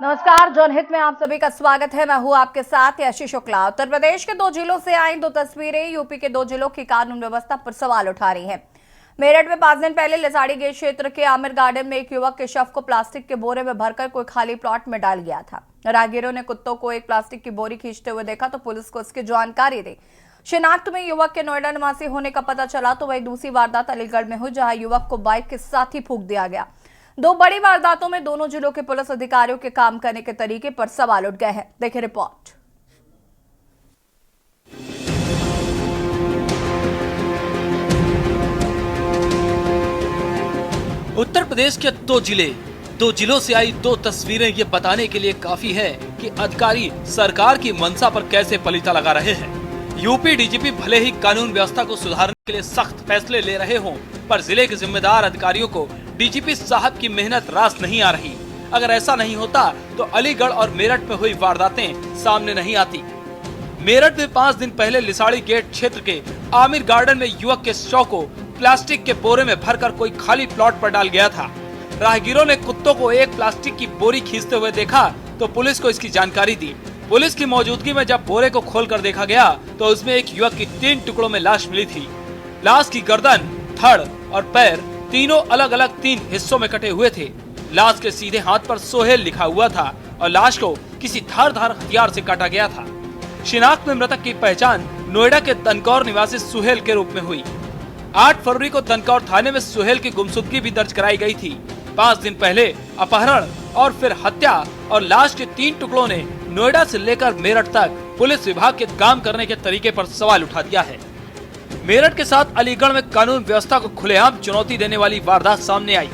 नमस्कार, जनहित में आप सभी का स्वागत है। मैं हूं आपके साथ यशी शुक्ला। उत्तर प्रदेश के दो जिलों से आई दो तस्वीरें यूपी के दो जिलों की कानून व्यवस्था पर सवाल उठा रही हैं। मेरठ में 5 दिन पहले लिसाड़ी गेट क्षेत्र के आमिर गार्डन में एक युवक के शव को प्लास्टिक के बोरे में भरकर कोई खाली प्लॉट में डाल गया था। राहगीरों ने कुत्तों को एक प्लास्टिक की बोरी खींचते हुए देखा तो पुलिस को इसकी जानकारी दी। शिनाख्त में युवक के नोएडा निवासी होने का पता चला तो वही दूसरी वारदात अलीगढ़ में हुई, जहां युवक को बाइक के साथ ही फूंक दिया गया। दो बड़ी वारदातों में दोनों जिलों के पुलिस अधिकारियों के काम करने के तरीके पर सवाल उठ गए हैं। देखिए रिपोर्ट। उत्तर प्रदेश के दो जिलों से आई दो तस्वीरें ये बताने के लिए काफी है कि अधिकारी सरकार की मंशा पर कैसे पलीता लगा रहे हैं। यूपी डीजीपी भले ही कानून व्यवस्था को सुधारने के लिए सख्त फैसले ले रहे हों, पर जिले के जिम्मेदार अधिकारियों को डीजीपी साहब की मेहनत रास नहीं आ रही। अगर ऐसा नहीं होता तो अलीगढ़ और मेरठ में हुई वारदातें सामने नहीं आती। मेरठ में 5 दिन पहले लिसाड़ी गेट क्षेत्र के आमिर गार्डन में युवक के शव को प्लास्टिक के बोरे में भरकर कोई खाली प्लॉट पर डाल गया था। राहगीरों ने कुत्तों को एक प्लास्टिक की बोरी खींचते हुए देखा तो पुलिस को इसकी जानकारी दी। पुलिस की मौजूदगी में जब बोरे को खोलकर देखा गया तो उसमें एक युवक की 3 टुकड़ों में लाश मिली थी। लाश की गर्दन, धड़ और पैर तीनों अलग अलग 3 हिस्सों में कटे हुए थे। लाश के सीधे हाथ पर सोहेल लिखा हुआ था और लाश को किसी धारदार हथियार से काटा गया था। शिनाख्त में मृतक की पहचान नोएडा के तनकौर निवासी सुहेल के रूप में हुई। 8 फरवरी को तनकौर थाने में सुहेल की गुमशुदगी भी दर्ज कराई गई थी। 5 दिन पहले अपहरण और फिर हत्या और लाश के 3 टुकड़ों ने नोएडा से लेकर मेरठ तक पुलिस विभाग के काम करने के तरीके पर सवाल उठा दिया है। मेरठ के साथ अलीगढ़ में कानून व्यवस्था को खुलेआम चुनौती देने वाली वारदात सामने आई।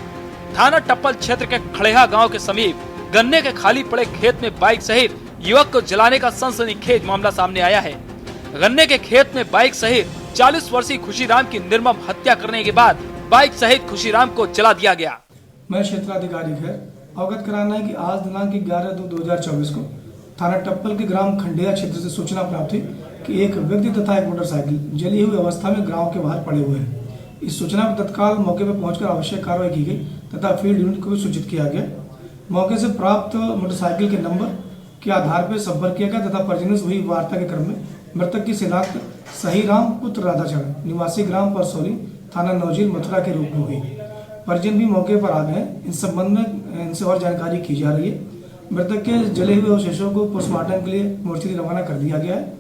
थाना टप्पल क्षेत्र के खड़ेहा गांव के समीप गन्ने के खाली पड़े खेत में बाइक सहित युवक को जलाने का सनसनीखेज मामला सामने आया है। गन्ने के खेत में बाइक सहित 40 वर्षीय खुशीराम की निर्मम हत्या करने के बाद बाइक सहित खुशीराम को जला दिया गया। मैं क्षेत्राधिकारी खैर अवगत कराना है कि आज दिनांक 11/2/2024 को थाना टप्पल के ग्राम खंडेया क्षेत्र से सूचना प्राप्त हुई कि एक व्यक्ति तथा एक मोटरसाइकिल जली हुई अवस्था में गांव के बाहर पड़े हुए हैं। इस सूचना पर तत्काल मौके पर पहुंचकर आवश्यक कार्रवाई की गई तथा फील्ड यूनिट को भी सूचित किया गया। मौके से प्राप्त मोटरसाइकिल के नंबर के आधार पर संपर्क किया गया तथा परिजनों से हुई वार्ता के क्रम में मृतक की शिनाख्त सही राम पुत्र राधाचरण निवासी ग्राम परसौली थाना नौजील मथुरा के रूप में हुई। परिजन भी मौके पर आ गए। इस संबंध में इनसे और जानकारी की जा रही है। मृतक के जले हुए अवशेषों को पोस्टमार्टम के लिए मोर्चरी रवाना कर दिया गया है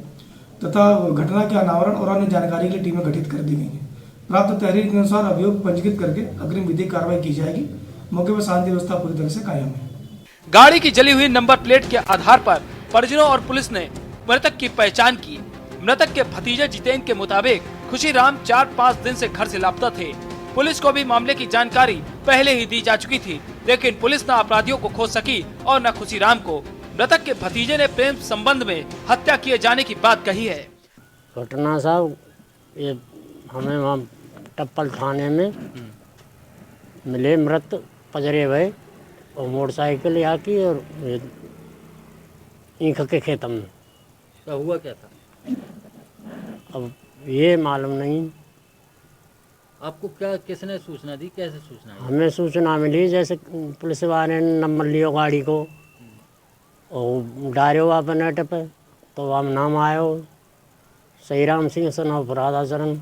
तथा घटना के अनावरण और अन्य जानकारी के लिए टीमें गठित कर दी गई हैं। प्राप्त तहरीर के अनुसार अभियोग पंजीकृत करके अग्रिम विधिक कार्रवाई की जाएगी। मौके पर शांति व्यवस्था पूरी तरह से कायम है। गाड़ी की जली हुई नंबर प्लेट के आधार पर परिजनों और पुलिस ने मृतक की पहचान की। मृतक के भतीजे जितेंद्र के मुताबिक खुशीराम 4-5 दिन से घर से लापता थे। पुलिस को भी मामले की जानकारी पहले ही दी जा चुकी थी, लेकिन पुलिस न अपराधियों को खोज सकी और न खुशीराम को। मृतक के भतीजे ने प्रेम संबंध में हत्या किए जाने की बात कही है। घटना साहब ये हमें वहाँ टप्पल थाने में मिले मृत पजरे भय और मोटरसाइकिल यहाँ की और ईख के खेत में। तो हुआ क्या था? अब ये मालूम नहीं। आपको क्या किसने सूचना दी, कैसे सूचना दी? हमें सूचना मिली जैसे पुलिस वाले ने नंबर लियो गाड़ी को और डारे हुआ पे नेट पे तो हम नाम आयो सही राम सिंह सना राधाचरण।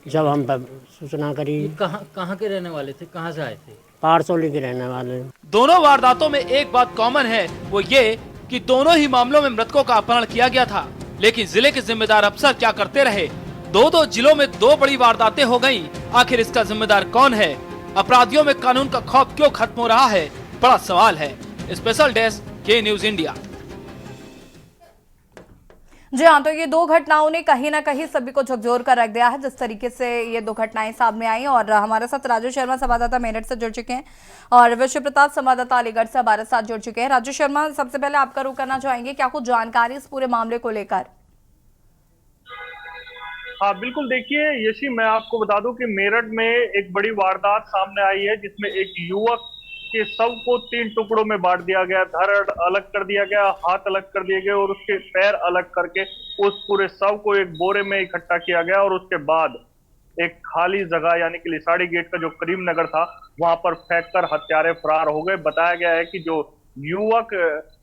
जब हम पर सूचना करी। कहाँ के रहने वाले थे, कहाँ से आए थे? पारसोली के रहने वाले। दोनों वारदातों में एक बात कॉमन है, वो ये कि दोनों ही मामलों में मृतकों का अपहरण किया गया था, लेकिन जिले के जिम्मेदार अफसर क्या करते रहे। दो जिलों में 2 बड़ी वारदातें हो गईं। आखिर इसका जिम्मेदार कौन है? अपराधियों में कानून का खौफ क्यों खत्म हो रहा है, बड़ा सवाल है। स्पेशल डेस्क के न्यूज इंडिया। जी हाँ, तो ये दो घटनाओं ने कहीं ना कहीं सभी को झकझोर कर रख दिया है। जिस तरीके से ये दो घटनाएं सामने आई और हमारे साथ राजू शर्मा संवाददाता मेरठ से जुड़ चुके हैं और विश्व प्रताप संवाददाता अलीगढ़ से हमारे साथ जुड़ चुके हैं। राजू शर्मा, सबसे पहले आपका रुख करना चाहेंगे, क्या कुछ जानकारी इस पूरे मामले को लेकर? हाँ बिल्कुल, देखिए यशी, मैं आपको बता दूं कि मेरठ में एक बड़ी वारदात सामने आई है जिसमें एक युवक के शव को 3 टुकड़ों में बांट दिया गया, धड़ अलग कर दिया गया, हाथ अलग कर दिए गए और उसके पैर अलग करके उस पूरे शव को एक बोरे में इकट्ठा किया गया और उसके बाद एक खाली जगह यानी कि लिसाड़ी गेट का जो करीम नगर था वहां पर फेंक कर हत्यारे फरार हो गए। बताया गया है कि जो युवक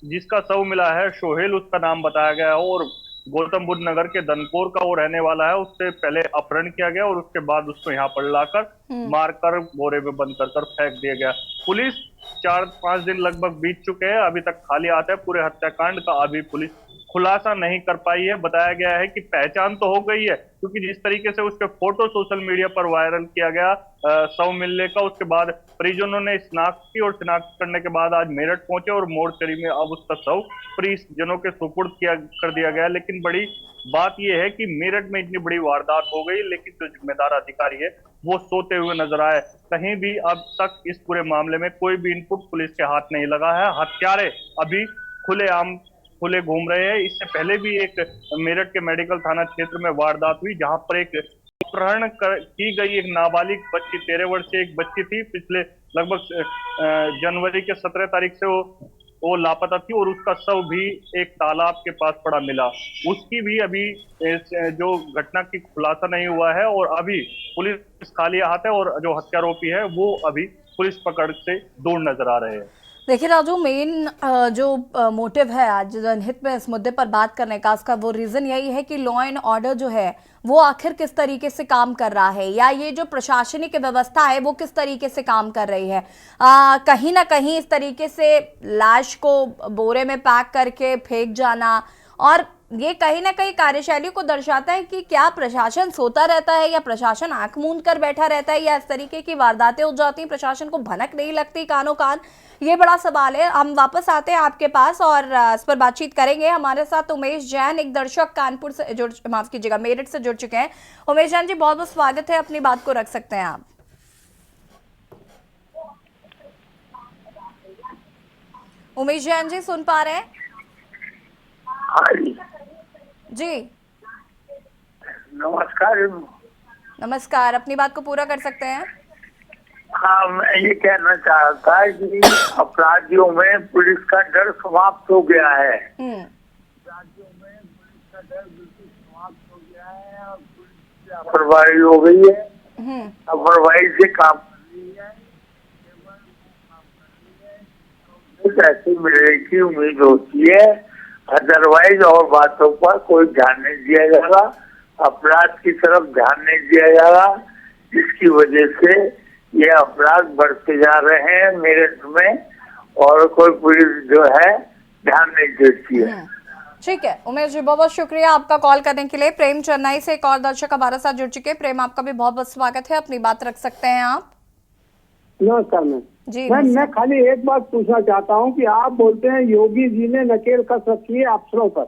जिसका शव मिला है, सोहेल उसका नाम बताया गया है और गौतम बुद्ध नगर के दनकोर का वो रहने वाला है। उससे पहले अपहरण किया गया और उसके बाद उसको यहाँ पर लाकर मारकर बोरे में बंद कर फेंक दिया गया। पुलिस 4-5 दिन लगभग बीत चुके हैं, अभी तक खाली आता है। पूरे हत्याकांड का अभी पुलिस खुलासा नहीं कर पाई है। बताया गया है कि पहचान तो हो गई है, क्योंकि जिस तरीके से उसके फोटो सोशल मीडिया पर वायरल किया गया शव मिलने का, उसके बाद परिजनों ने शिनाख्त की और शिनाख्त करने के बाद आज मेरठ पहुंचे और मोर्चरी में अब उसका शव परिजनों के सुपुर्द कर दिया गया। लेकिन बड़ी बात यह है कि मेरठ में इतनी बड़ी वारदात हो गई, लेकिन जो जिम्मेदार अधिकारी है वो सोते हुए नजर आए। कहीं भी अब तक इस पूरे मामले में कोई भी इनपुट पुलिस के हाथ नहीं लगा है। हत्यारे अभी खुले घूम रहे हैं। इससे पहले भी एक मेरठ के मेडिकल थाना क्षेत्र में वारदात हुई, जहां पर एक अपहरण की गई एक नाबालिग बच्ची, 13 वर्षीय एक बच्ची थी। पिछले लगभग जनवरी के 17 तारीख से वो लापता थी और उसका शव भी एक तालाब के पास पड़ा मिला। उसकी भी अभी जो घटना की खुलासा नहीं हुआ है और अभी पुलिस खाली हाथ है और जो हत्यारोपी है वो अभी पुलिस पकड़ से दूर नजर आ रहे हैं। देखिए राजू, मेन जो मोटिव है आज जनहित में इस मुद्दे पर बात करने का, उसका वो रीजन यही है कि लॉ एंड ऑर्डर जो है वो आखिर किस तरीके से काम कर रहा है, या ये जो प्रशासनिक व्यवस्था है वो किस तरीके से काम कर रही है। कहीं ना कहीं इस तरीके से लाश को बोरे में पैक करके फेंक जाना, और ये कहीं ना कहीं कार्यशैली को दर्शाता है कि क्या प्रशासन सोता रहता है या प्रशासन आंख मूंद कर बैठा रहता है, या इस तरीके की वारदातें हो जाती हैं, प्रशासन को भनक नहीं लगती कानों कान। ये बड़ा सवाल है। हम वापस आते हैं आपके पास और इस पर बातचीत करेंगे। हमारे साथ उमेश जैन, एक दर्शक कानपुर से माफ कीजिएगा मेरठ से जुड़ चुके हैं। उमेश जैन जी, बहुत बहुत स्वागत है, अपनी बात को रख सकते हैं आप। उमेश जैन जी सुन पा रहे हैं? जी नमस्कार। नमस्कार, अपनी बात को पूरा कर सकते हैं। हाँ, मैं ये कहना चाहता है कि अपराधियों में पुलिस का डर समाप्त हो गया है। अपराधियों में पुलिस का डर बिल्कुल समाप्त हो गया है और पुलिस लापरवाही हो गई है। लापरवाही से काम कर रही है, ऐसे मिलने की उम्मीद होती है। अदरवाइज और बातों पर कोई ध्यान नहीं दिया जाएगा, अपराध की तरफ ध्यान नहीं दिया जाएगा, जिसकी वजह से ये अपराध बढ़ते जा रहे हैं मेरठ में और कोई पुलिस जो है ध्यान नहीं देती है। ठीक है उमेश जी, बहुत बहुत शुक्रिया आपका कॉल करने के लिए। प्रेम चेन्नई से एक और दर्शक हमारे साथ जुड़ चुके हैं। प्रेम, आपका भी बहुत बहुत स्वागत है, अपनी बात रख सकते हैं आप। नमस्कार मैम जी मैं खाली एक बात पूछना चाहता हूँ कि आप बोलते हैं योगी जी ने नकेल कस रखी है अफसरों पर।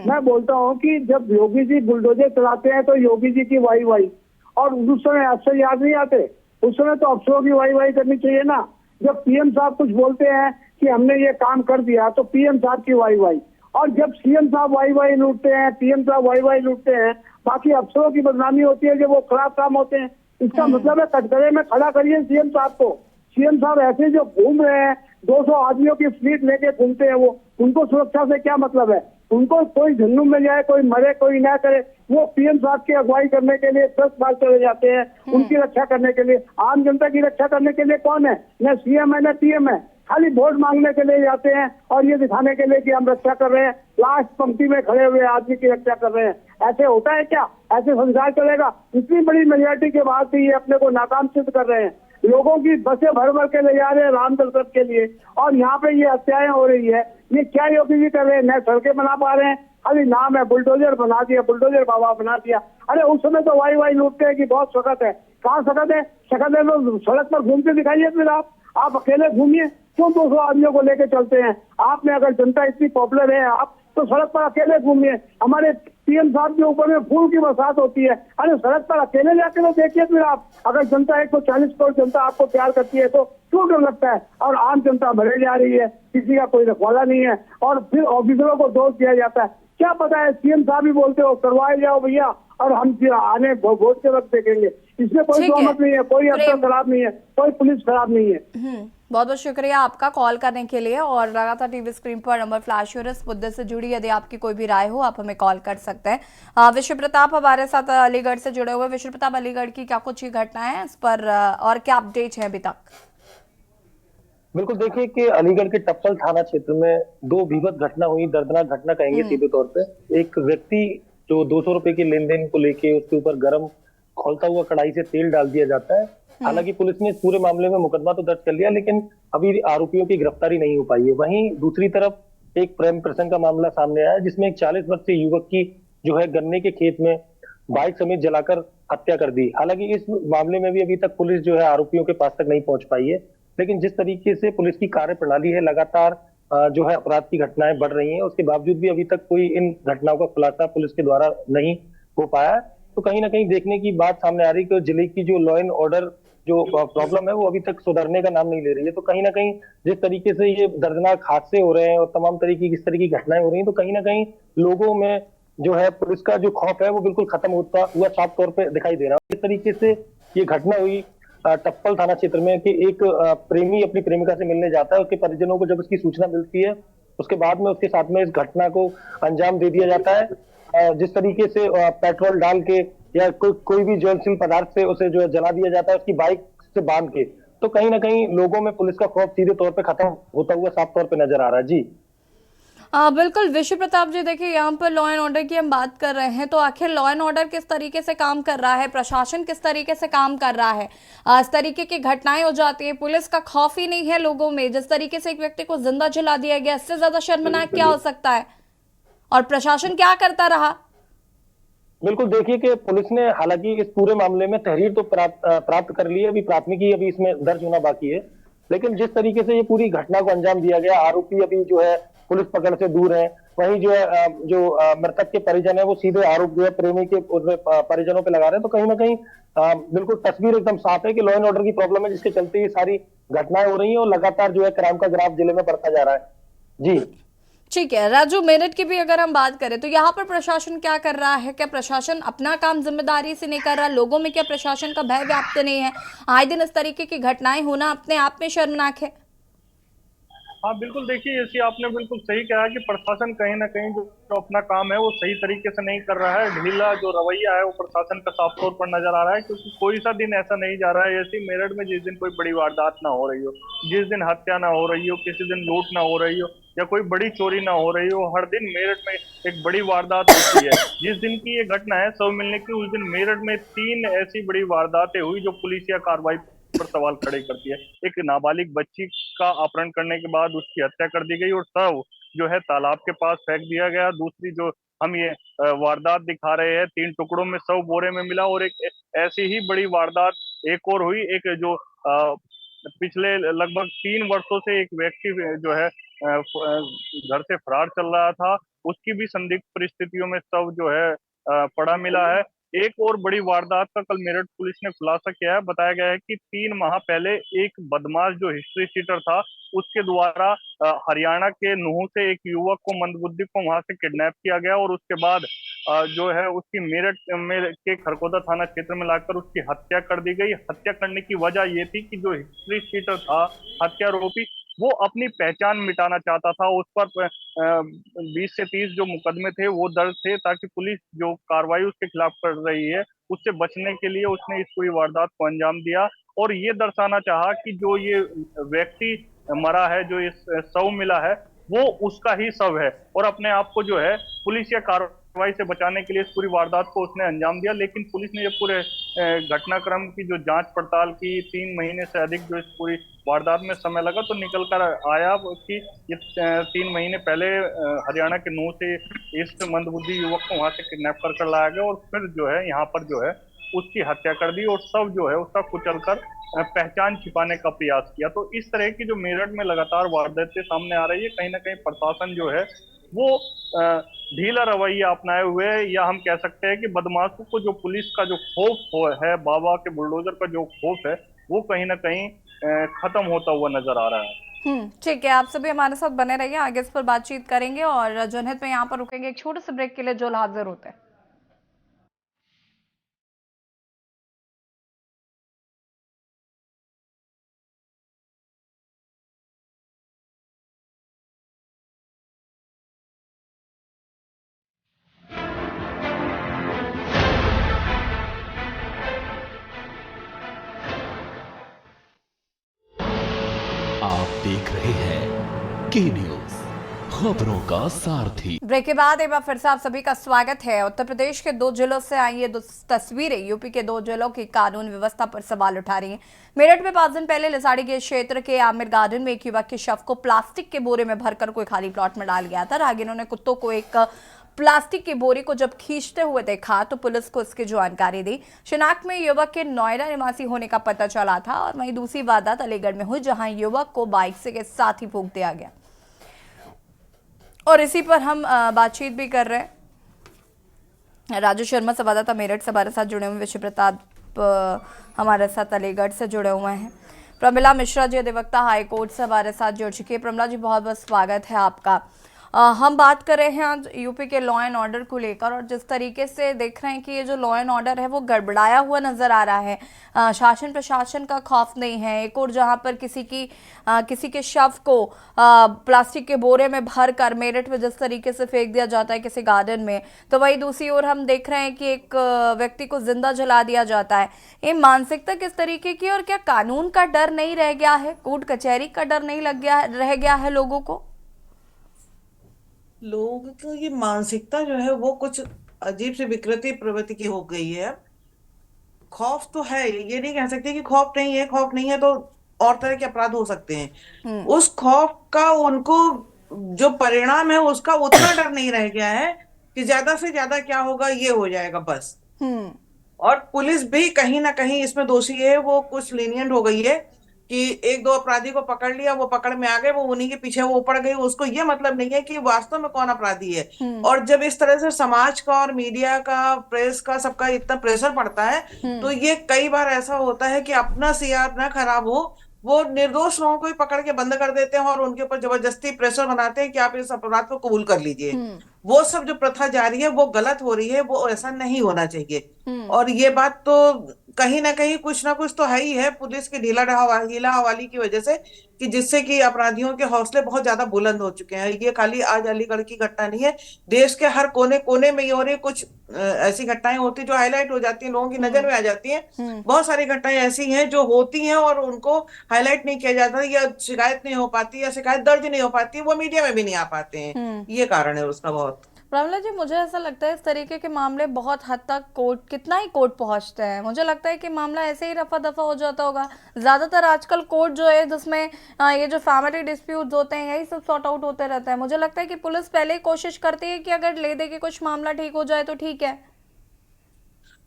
मैं बोलता हूँ कि जब योगी जी बुलडोजर चलाते हैं तो योगी जी की वाई वाई, और उस समय अफसर याद नहीं आते? उस समय तो अफसरों की वाई वाई करनी चाहिए ना। जब पीएम साहब कुछ बोलते हैं कि हमने ये काम कर दिया तो पीएम साहब की वाई वाई, और जब सीएम साहब वाई वाई लूटते हैं, पीएम साहब वाई वाई लूटते हैं, बाकी अफसरों की बदनामी होती है जब वो खराब काम होते हैं। इसका मतलब है कटघरे में खड़ा करिए सीएम साहब को। सीएम साहब ऐसे जो घूम रहे हैं, 200 आदमियों की फ्लीट लेके घूमते हैं, वो उनको सुरक्षा से क्या मतलब है? उनको कोई झुन्नू में जाए, कोई मरे कोई ना करे, वो पीएम साहब की अगुवाई करने के लिए 10 बार चले जाते हैं उनकी रक्षा करने के लिए। आम जनता की रक्षा करने के लिए कौन है? न सीएम है न पीएम है, खाली वोट मांगने के लिए जाते हैं और ये दिखाने के लिए कि हम रक्षा कर रहे हैं, लास्ट पंक्ति में खड़े हुए आदमी की रक्षा कर रहे हैं। ऐसे होता है क्या? ऐसे संसार चलेगा? इतनी बड़ी मेजोरिटी के बाद भी ये अपने को नाकाम सिद्ध कर रहे हैं। लोगों की बसें भर भर के ले जा रहे हैं राम दरबार के लिए, और यहाँ पे ये हत्याएं हो रही है। ये क्या योगी जी कर रहे हैं? न सड़कें बना पा रहे हैं, खाली नाम है, बुलडोजर बना दिया, बुलडोजर बाबा बना दिया। अरे उस समय तो वाई वाई लूटते हैं कि बहुत सख्त है। कहाँ सख्त है? सख्त है तो सड़क पर घूमते दिखाइए। फिर आप अकेले घूमिए, क्यों 200 आदमियों को लेके चलते हैं? आप में अगर जनता इतनी पॉपुलर है आप तो सड़क पर अकेले घूमिए। हमारे पीएम साहब के ऊपर में फूल की बरसात होती है, अरे सड़क पर अकेले जाके तो देखिए। फिर आप अगर जनता 140 करोड़ जनता आपको प्यार करती है तो क्यों डर लगता है? और आम जनता भरे जा रही है, किसी का कोई रखवाला नहीं है, और फिर ऑफिसरों को दोष दिया जाता है। क्या पता है, सीएम साहब भी बोलते हो करवाए जाओ भैया, और हम फिर आने वोट के वक्त देखेंगे। इसमें कोई सहमत नहीं है, कोई अफसर खराब नहीं है, कोई पुलिस खराब नहीं है। बहुत बहुत शुक्रिया आपका कॉल करने के लिए, और लगातार टीवी स्क्रीन पर नंबर फ्लैश हो रहा है। इस मुद्दे से जुड़ी यदि आपकी कोई भी राय हो आप हमें कॉल कर सकते हैं। विश्व प्रताप हमारे साथ अलीगढ़ से जुड़े हुए। विश्व प्रताप, अलीगढ़ की क्या कुछ ही घटनाएं हैं इस पर और क्या अपडेट है अभी तक? बिल्कुल, देखिए कि अलीगढ़ के टप्पल थाना क्षेत्र में दो भीभत्स घटना हुई, दर्दनाक घटना कहेंगे सीधे तौर पे। एक व्यक्ति जो 200 रुपए के लेन देन को लेके उसके ऊपर गर्म खौलता हुआ कढ़ाई से तेल डाल दिया जाता है। हालांकि पुलिस ने इस पूरे मामले में मुकदमा तो दर्ज कर लिया, लेकिन अभी आरोपियों की गिरफ्तारी नहीं हो पाई है। वहीं दूसरी तरफ एक प्रेम प्रसंग का मामला सामने आया, जिसमें एक 40 वर्षीय युवक की जो है गन्ने के खेत में बाइक समेत जलाकर हत्या कर दी। हालांकि इस मामले में भी अभी तक पुलिस जो है आरोपियों के पास तक नहीं पहुंच पाई है। लेकिन जिस तरीके से पुलिस की कार्य प्रणाली है, लगातार जो है अपराध की घटनाएं बढ़ रही हैं, उसके बावजूद भी अभी तक कोई इन घटनाओं का खुलासा पुलिस के द्वारा नहीं हो पाया है। तो कहीं ना कहीं देखने की बात सामने आ रही है कि जिले की जो लॉ एंड ऑर्डर जो प्रॉब्लम है वो अभी तक सुधरने का नाम नहीं ले रही है। तो कहीं ना कहीं जिस तरीके से ये दर्दनाक हादसे हो रहे हैं और तमाम तरीके की इस तरह की घटनाएं हो रही हैं, तो कहीं ना कहीं लोगों में जो है पुलिस का जो खौफ है वो बिल्कुल खत्म होता हुआ साफ तौर पे दिखाई दे रहा है। इस तरीके से ये घटना हुई टप्पल थाना क्षेत्र में कि एक प्रेमी अपनी प्रेमिका से मिलने जाता है। उसके परिजनों को जब उसकी सूचना मिलती है, उसके बाद में उसके साथ में इस घटना को अंजाम दे दिया जाता है। जिस तरीके से पेट्रोल डाल के या कोई भी ज्वलनशील पदार्थ से उसे जो है जला दिया जाता है उसकी बाइक से बांध के, तो कहीं ना कहीं लोगों में पुलिस का खौफ सीधे तौर पे खत्म होता हुआ साफ तौर पे नजर आ रहा है। जी बिल्कुल विश्व प्रताप जी, देखिए यहाँ पर लॉ एंड ऑर्डर की हम बात कर रहे हैं, तो आखिर लॉ एंड ऑर्डर किस तरीके से काम कर रहा है, प्रशासन किस तरीके से काम कर रहा है। इस तरीके की घटनाएं हो जाती हैं, पुलिस का खौफ ही नहीं है लोगों में। जिस तरीके से एक व्यक्ति को जिंदा जला दिया गया, इससे ज्यादा शर्मनाक क्या हो सकता है, और प्रशासन क्या करता रहा। बिल्कुल, देखिए कि पुलिस ने हालांकि इस पूरे मामले में तहरीर तो प्राप्त कर ली है, अभी प्राथमिकी अभी इसमें दर्ज होना बाकी है। लेकिन जिस तरीके से ये पूरी घटना को अंजाम दिया गया, आरोपी अभी जो है पुलिस पकड़ से दूर है। वहीं जो है मृतक के परिजन है वो सीधे आरोप जो है प्रेमी के परिजनों पे लगा रहे हैं। तो कहीं ना कहीं बिल्कुल तस्वीर एकदम साफ है कि लॉ एंड ऑर्डर की प्रॉब्लम है, जिसके चलते ये सारी घटनाएं हो रही हैं और लगातार जो है क्राइम का ग्राफ जिले में बढ़ता जा रहा है। जी ठीक है राजू, मेरठ की भी अगर हम बात करें तो यहाँ पर प्रशासन क्या कर रहा है, क्या प्रशासन अपना काम जिम्मेदारी से नहीं कर रहा, लोगों में क्या प्रशासन का भय व्याप्त नहीं है। आए दिन इस तरीके की घटनाएं होना अपने आप में शर्मनाक है। हाँ बिल्कुल, देखिए जैसे आपने बिल्कुल सही कहा कि प्रशासन कहीं ना कहीं जो अपना काम है वो सही तरीके से नहीं कर रहा है। ढीला जो रवैया है वो प्रशासन का साफ तौर पर नजर आ रहा है, क्योंकि कोई सा दिन ऐसा नहीं जा रहा है जैसे मेरठ में जिस दिन कोई बड़ी वारदात ना हो रही हो, जिस दिन हत्या ना हो रही हो, किसी दिन लूट ना हो रही हो या कोई बड़ी चोरी ना हो रही हो, हर दिन मेरठ में एक बड़ी वारदात होती है। जिस दिन की ये घटना है शव मिलने की, उस दिन मेरठ में 3 ऐसी बड़ी वारदातें हुई जो पुलिसिया कार्रवाई पर सवाल खड़े करती है। एक नाबालिग बच्ची का अपहरण करने के बाद उसकी हत्या कर दी गई और शव जो है तालाब के पास फेंक दिया गया। दूसरी जो हम ये वारदात दिखा रहे हैं, 3 टुकड़ों में शव बोरे में मिला। और एक ऐसी ही बड़ी वारदात एक और हुई, एक जो पिछले लगभग 3 वर्षों से एक व्यक्ति जो है घर से फरार चल रहा था, उसकी भी संदिग्ध परिस्थितियों में शव जो है पड़ा मिला है। एक और बड़ी वारदात का कल मेरठ पुलिस ने खुलासा किया है। बताया गया है कि 3 माह पहले एक बदमाश जो हिस्ट्री शीटर था, उसके द्वारा हरियाणा के नूह से एक युवक को मंदबुद्धि को वहां से किडनैप किया गया और उसके बाद जो है उसकी मेरठ में के खरकोदा थाना क्षेत्र में लाकर उसकी हत्या कर दी गई। हत्या करने की वजह ये थी कि जो हिस्ट्री शीटर था, हत्यारोपी, वो अपनी पहचान मिटाना चाहता था। उस पर 20 से 30 जो मुकदमे थे वो दर्ज थे, ताकि पुलिस जो कार्रवाई उसके खिलाफ कर रही है उससे बचने के लिए उसने इस पूरी वारदात को अंजाम दिया और ये दर्शाना चाहा कि जो ये व्यक्ति मरा है, जो इस शव मिला है, वो उसका ही शव है। और अपने आप को जो है पुलिस या कार्रवाई से बचाने के लिए इस पूरी वारदात को उसने अंजाम दिया। लेकिन पुलिस ने जब पूरे घटनाक्रम की जो जांच पड़ताल की, 3 महीने से अधिक जो इस पूरी वारदात में समय लगा, तो निकल कर आया कि ये 3 महीने पहले हरियाणा के नूह से इस मंदबुद्धि युवक को वहां से किडनैप कर लाया गया और फिर जो है यहाँ पर जो है उसकी हत्या कर दी और सब जो है उसका कुचलकर पहचान छिपाने का प्रयास किया। तो इस तरह की जो मेरठ में लगातार वारदातें सामने आ रही है, कहीं ना कहीं प्रशासन जो है वो ढीला रवैया अपनाए हुए है, या हम कह सकते हैं कि बदमाशों को जो पुलिस का जो खौफ है, बाबा के बुलडोजर का जो खौफ है, वो कहीं ना कहीं खत्म होता हुआ नजर आ रहा है। ठीक है, आप सभी हमारे साथ बने रहिए, आगे इस पर बातचीत करेंगे और जनहित में यहाँ पर रुकेंगे एक छोटे से ब्रेक के लिए, जो हाजिर होते हैं। आप देख रहे हैं के न्यूज, खबरों का सारथी। ब्रेक के बाद एक बार फिर से आप सभी का स्वागत है। उत्तर प्रदेश के 2 जिलों से आई ये 2 तस्वीरें यूपी के 2 जिलों की कानून व्यवस्था पर सवाल उठा रही हैं। मेरठ में 5 दिन पहले लिसाड़ी के क्षेत्र के आमिर गार्डन में एक युवक के शव को प्लास्टिक के बोरे में भरकर कोई खाली प्लॉट में डाल गया था। राहगीरों ने कुत्तों को एक प्लास्टिक की बोरी को जब खींचते हुए देखा तो पुलिस को इसकी जानकारी दी। शिनाख्त में युवक के नोएडा निवासी होने का पता चला था। और वहीं दूसरी वारदात अलीगढ़ में हुई, जहां युवक को बाइक से के साथ ही फूंक दिया गया। और इसी पर हम बातचीत भी कर रहे हैं। राजू शर्मा संवाददाता मेरठ से हमारे साथ जुड़े हुए, विश्व प्रताप हमारे साथ अलीगढ़ से जुड़े हुए हैं, प्रमिला मिश्रा जी अधिवक्ता हाईकोर्ट से हमारे साथ जुड़ चुकी है। प्रमिला जी, बहुत बहुत स्वागत है आपका। हम बात कर रहे हैं आज यूपी के लॉ एंड ऑर्डर को लेकर, और जिस तरीके से देख रहे हैं कि ये जो लॉ एंड ऑर्डर है वो गड़बड़ाया हुआ नजर आ रहा है। शासन प्रशासन का खौफ नहीं है। एक और जहां पर किसी के शव को प्लास्टिक के बोरे में भर कर मेरठ में जिस तरीके से फेंक दिया जाता है किसी गार्डन में, तो वही दूसरी ओर हम देख रहे हैं कि एक व्यक्ति को जिंदा जला दिया जाता है। ये मानसिकता किस तरीके की, और क्या कानून का डर नहीं रह गया है, कोर्ट कचहरी का डर नहीं रह गया है लोगों को? लोगों की ये मानसिकता जो है वो कुछ अजीब सी विकृति प्रवृत्ति की हो गई है। खौफ तो है, ये नहीं कह सकते कि खौफ नहीं है तो और तरह के अपराध हो सकते हैं। उस खौफ का उनको जो परिणाम है उसका उतना डर नहीं रह गया है कि ज्यादा से ज्यादा क्या होगा ये हो जाएगा बस। और पुलिस भी कहीं ना कहीं इसमें दोषी है। वो कुछ लीनियंट हो गई है कि 1-2 अपराधी को पकड़ लिया, वो पकड़ में आ गए, वो उन्हीं के पीछे वो पड़ गई। उसको ये मतलब नहीं है कि वास्तव में कौन अपराधी है। और जब इस तरह से समाज का और मीडिया का, प्रेस का, सबका इतना प्रेशर पड़ता है तो ये कई बार ऐसा होता है कि अपना सीआर ना खराब हो, वो निर्दोष लोगों को ही पकड़ के बंद कर देते हैं और उनके ऊपर जबरदस्ती प्रेशर बनाते हैं कि आप इस अपराध को कबूल कर लीजिए। वो सब जो प्रथा जारी है वो गलत हो रही है, वो ऐसा नहीं होना चाहिए। और ये बात तो कहीं ना कहीं कुछ ना कुछ तो है ही है पुलिस की ढीला हवाली की वजह से, कि जिससे कि अपराधियों के हौसले बहुत ज्यादा बुलंद हो चुके हैं। ये खाली आज अलीगढ़ की घटना नहीं है, देश के हर कोने कोने में ये हो रही। कुछ ऐसी घटनाएं होती जो हाईलाइट हो जाती हैं, लोगों की नजर में आ जाती हैं। बहुत सारी घटनाएं ऐसी हैं जो होती हैं और उनको हाईलाइट नहीं किया जाता, या शिकायत नहीं हो पाती, या शिकायत दर्ज नहीं हो पाती, वो मीडिया में भी नहीं आ पाते हैं। ये कारण है उसका बहुत। प्रमिला जी, मुझे ऐसा लगता है इस तरीके के मामले बहुत हद तक कितना ही कोर्ट पहुंचते हैं। मुझे लगता है कि मामला ऐसे ही रफा दफा हो जाता होगा। ज्यादातर आजकल कोर्ट जो है जिसमें ये जो फैमिली डिस्प्यूट्स होते हैं यही सब सॉर्ट आउट होते रहता है। मुझे लगता है कि पुलिस पहले ही कोशिश करती है कि अगर ले दे के कुछ मामला ठीक हो जाए तो ठीक है।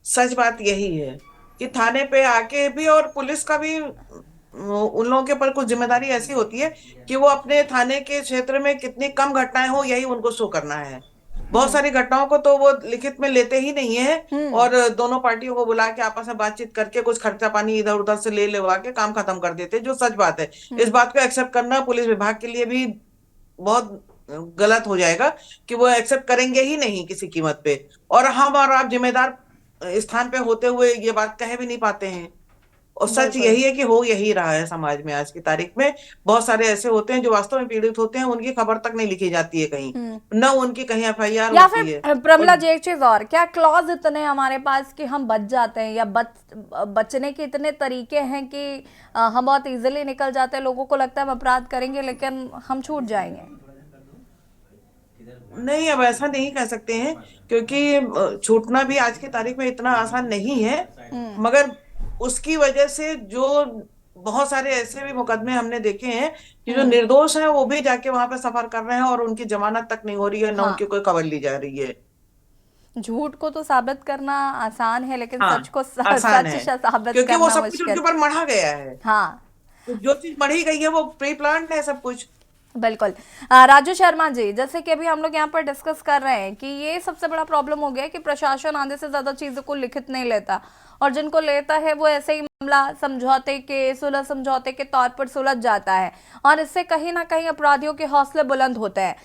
सच बात यही है कि थाने पे आके भी, और पुलिस का भी उन लोगों के ऊपर कुछ जिम्मेदारी ऐसी होती है कि वो अपने थाने के क्षेत्र में कितनी कम घटनाएं हो यही उनको शो करना है। बहुत सारी घटनाओं को तो वो लिखित में लेते ही नहीं है और दोनों पार्टियों को बुला के आपस में बातचीत करके कुछ खर्चा पानी इधर उधर से लेवा के काम खत्म कर देते, जो सच बात है। इस बात को एक्सेप्ट करना पुलिस विभाग के लिए भी बहुत गलत हो जाएगा कि वो एक्सेप्ट करेंगे ही नहीं किसी कीमत पे। और हम और आप जिम्मेदार स्थान पे होते हुए ये बात कह भी नहीं पाते हैं। और सच यही है कि हो यही रहा है समाज में आज की तारीख में। बहुत सारे ऐसे होते हैं जो वास्तव में पीड़ित होते हैं, उनकी खबर तक नहीं लिखी जाती है कहीं, न उनकी कहीं एफआईआर होती है। प्रमिला जी, एक चीज और, क्या क्लॉज इतने हमारे पास कि हम बच जाते हैं, या बचने के इतने तरीके हैं कि हम बहुत इजीली निकल जाते हैं? लोगों को लगता है हम अपराध करेंगे लेकिन हम छूट जाएंगे। नहीं, अब ऐसा नहीं कह सकते हैं, क्योंकि छूटना भी आज की तारीख में इतना आसान नहीं है। मगर उसकी वजह से जो बहुत सारे ऐसे भी मुकदमे हमने देखे हैं कि जो निर्दोष हैं वो भी जाके वहां पे सफर कर रहे हैं और उनकी जमानत तक नहीं हो रही है, ना उनकी कोई खबर ली जा रही है। झूठ को तो साबित करना आसान है, लेकिन सच को सच साबित क्योंकि वो करना सब कुछ उनके ऊपर मढ़ा गया है। हाँ, तो जो चीज मढ़ी गई है वो प्री प्लान्ड है सब कुछ। बिल्कुल। राजू शर्मा जी, जैसे कि अभी हम लोग यहाँ पर डिस्कस कर रहे हैं कि ये सबसे बड़ा प्रॉब्लम हो गया है कि प्रशासन आधे से ज्यादा चीजों को लिखित नहीं लेता, और जिनको लेता है वो ऐसे ही मामला सुलह समझौते के तौर पर सुलझ जाता है, और इससे कहीं ना कहीं अपराधियों के हौसले बुलंद होते हैं।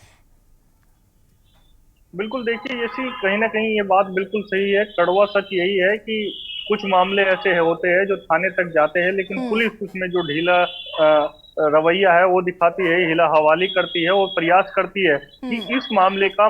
बिल्कुल, देखिए यशी, कहीं ना कहीं ये बात बिल्कुल सही है। कड़वा सच यही है कि कुछ मामले ऐसे होते हैं जो थाने तक जाते हैं, लेकिन पुलिस उसमें जो ढीला रवैया है वो दिखाती है, हिला हवाली करती है और प्रयास करती है कि इस मामले का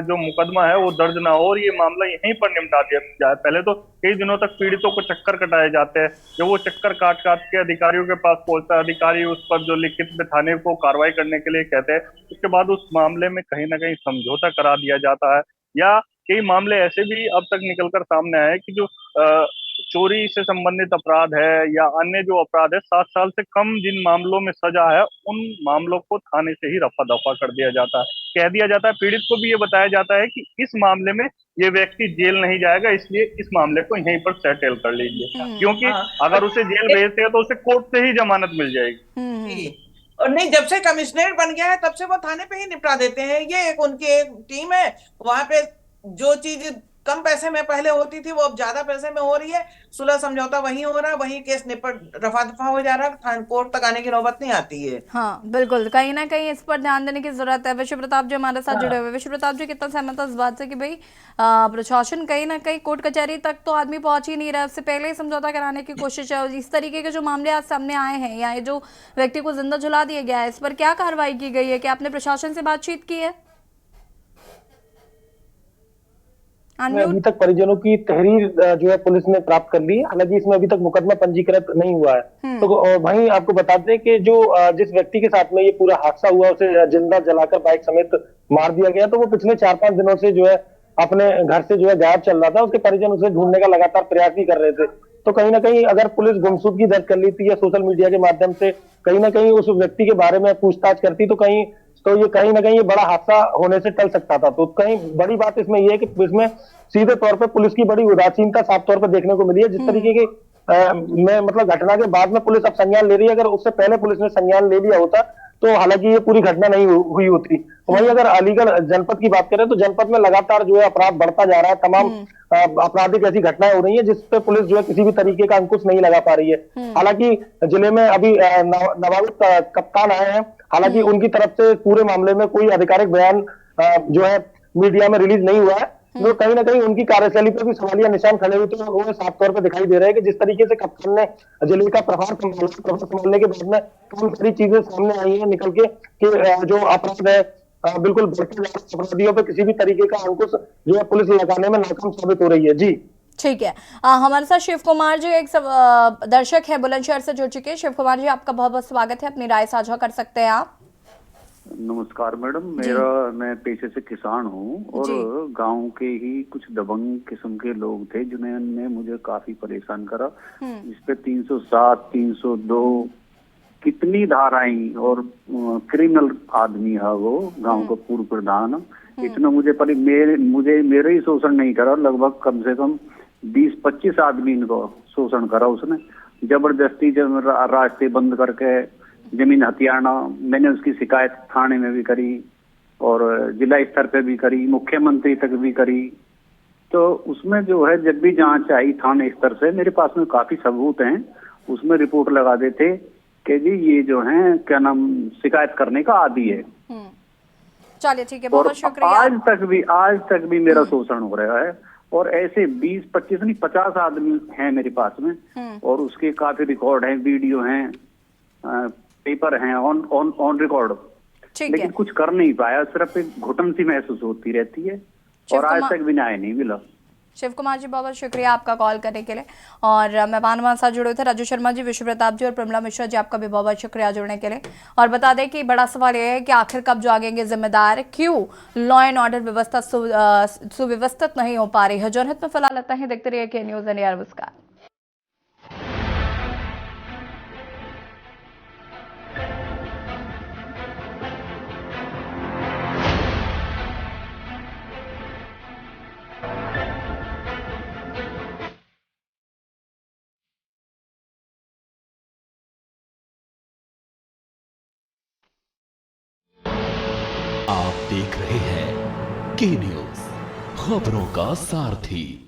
जो मुकदमा है वो दर्ज ना हो और ये मामला यहीं पर निपटा दिया जाए। पहले तो कई दिनों तक पीड़ितों को चक्कर कटाए जाते हैं, जब वो चक्कर काट काट के अधिकारियों के पास पहुंचता है, अधिकारी उस पर जो लिखित में थाने को कार्रवाई करने के लिए कहते हैं, उसके बाद उस मामले में कहीं ना कहीं समझौता करा दिया जाता है। या कई मामले ऐसे भी अब तक निकलकर सामने आए कि जो चोरी से संबंधित अपराध है या अन्य जो अपराध है 7 साल से कम जिन मामलों में सजा है, उन मामलों को थाने से ही रफा दफा कर दिया जाता है। कह दिया जाता है, पीड़ित को भी ये बताया जाता है कि इस मामले में ये व्यक्ति जेल नहीं जाएगा, इसलिए इस मामले को यहीं पर सेटल कर लीजिए, क्योंकि अगर उसे जेल भेजते हैं तो उसे कोर्ट से ही जमानत मिल जाएगी। और नहीं, जब से कमिश्नरेट बन गया है तब से वो थाने पे ही निपटा देते हैं। ये एक उनकी एक टीम है, वहां पे जो चीज कम पैसे में पहले होती थी वो अब ज्यादा पैसे में हो रही है, सुलह समझौता वहीं हो रहा है, वहीं केस निपट रफा दफा हो जा रहा है, कोर्ट तक आने की नौबत नहीं आती है। हाँ बिल्कुल, कहीं ना कहीं इस पर ध्यान देने की जरूरत है। विश्व प्रताप जी हमारे साथ जुड़े हुए। विश्व प्रताप जी, कितना सहमत है इस बात से कि भाई प्रशासन कहीं ना कहीं कोर्ट कचहरी तक तो आदमी पहुंच ही नहीं रहा है, उससे पहले ही समझौता कराने की कोशिश है। और इस तरीके के जो मामले आज सामने आए हैं या ये जो व्यक्ति को जिंदा जला दिया गया है, इस पर क्या कार्रवाई की गई है? क्या आपने प्रशासन से बातचीत की है? अभी तक परिजनों की तहरीर जो है पुलिस ने प्राप्त कर ली है, हालांकि इसमें अभी तक मुकदमा पंजीकृत नहीं हुआ है। तो वहीं आपको बताते हैं कि जो जिस व्यक्ति के साथ में ये पूरा हादसा हुआ उसे जिंदा जलाकर बाइक समेत मार दिया गया, तो वो पिछले 4-5 दिनों से जो है अपने घर से जो है गायब चल रहा था। उसके परिजन उसे ढूंढने का लगातार प्रयास भी कर रहे थे। तो कहीं ना कहीं अगर पुलिस गुमशुदगी दर्ज कर लेती या सोशल मीडिया के माध्यम से कहीं ना कहीं उस व्यक्ति के बारे में पूछताछ करती तो ये कहीं ना कहीं ये बड़ा हादसा होने से टल सकता था। तो कहीं बड़ी बात इसमें ये है कि इसमें सीधे तौर पे पुलिस की बड़ी उदासीनता साफ तौर पे देखने को मिली है। जिस तरीके के में मतलब घटना के बाद में पुलिस अब संज्ञान ले रही है, अगर उससे पहले पुलिस ने संज्ञान ले लिया होता तो हालांकि ये पूरी घटना नहीं हुई होती। वहीं अगर अलीगढ़ जनपद की बात करें तो जनपद में लगातार जो है अपराध बढ़ता जा रहा है, तमाम आपराधिक ऐसी घटनाएं हो रही है जिस पे पुलिस जो है किसी भी तरीके का अंकुश नहीं लगा पा रही है। हालांकि जिले में अभी नवाबुत कप्तान आए हैं, हालांकि उनकी तरफ से पूरे मामले में कोई आधिकारिक बयान जो है मीडिया में रिलीज नहीं हुआ है। तो कहीं ना कहीं उनकी कार्यशैली पर भी सवालिया निशान खड़े हुए तो वो साफ तौर पर दिखाई दे रहे हैं कि जिस तरीके से कप्तान ने जिले का प्रभार संभालने के बाद में कई सारी चीजें सामने आई है निकल के कि जो अपराध है बिल्कुल बढ़ते जा रहे अपराधियों पर किसी भी तरीके का अंकुश जो है पुलिस लगाने में नाकाम साबित हो रही है। जी ठीक है, हमारे साथ शिव कुमार जी एक दर्शक है बुलंदशहर से जुड़ चुके हैं। शिव कुमार जी, आपका बहुत बहुत स्वागत है, अपनी राय साझा कर सकते हैं आप। नमस्कार मैडम, मैं पेशे से किसान हूँ और गांव के ही कुछ दबंग किस्म के लोग थे जिन्होंने मुझे काफी परेशान करा। इस पे 307, 302 कितनी धाराएं और क्रिमिनल आदमी है वो, गांव का पूर्व प्रधान। इतना मेरे ही शोषण नहीं करा, लगभग कम से कम 20-25 आदमी इनको शोषण करा उसने। जबरदस्ती जब रास्ते बंद करके जमीन हथियाना, मैंने उसकी शिकायत थाने में भी करी और जिला स्तर पे भी करी, मुख्यमंत्री तक भी करी। तो उसमें जो है जब भी जांच आई थाने स्तर से, मेरे पास में काफी सबूत हैं, उसमें रिपोर्ट लगा देते कि जी ये जो है क्या नाम शिकायत करने का आदी है। चलिए ठीक है, बहुत शुक्रिया। आज तक भी मेरा शोषण हो रहा है और ऐसे 20-25 नहीं 50 आदमी हैं मेरे पास में और उसके काफी रिकॉर्ड हैं, वीडियो हैं, पेपर हैं ऑन रिकॉर्ड। लेकिन कुछ कर नहीं पाया, सिर्फ एक घुटन सी महसूस होती रहती है और आज तक भी न्याय नहीं मिला। शिव कुमार जी, बहुत बहुत शुक्रिया आपका कॉल करने के लिए। और मेहमान हमारे साथ जुड़े थे राजू शर्मा जी, विश्व प्रताप जी और प्रमिला मिश्रा जी, आपका भी बहुत बहुत शुक्रिया जुड़ने के लिए। और बता दें कि बड़ा सवाल यह है कि आखिर कब जागेंगे जिम्मेदार, क्यों लॉ एंड ऑर्डर व्यवस्था सुव्यवस्थित नहीं हो पा रही है। जनहित में फिलहाल लेता है, देखते रहिए के न्यूज़ इंडिया। नमस्कार। आप देख रहे हैं के न्यूज़, खबरों का सारथी।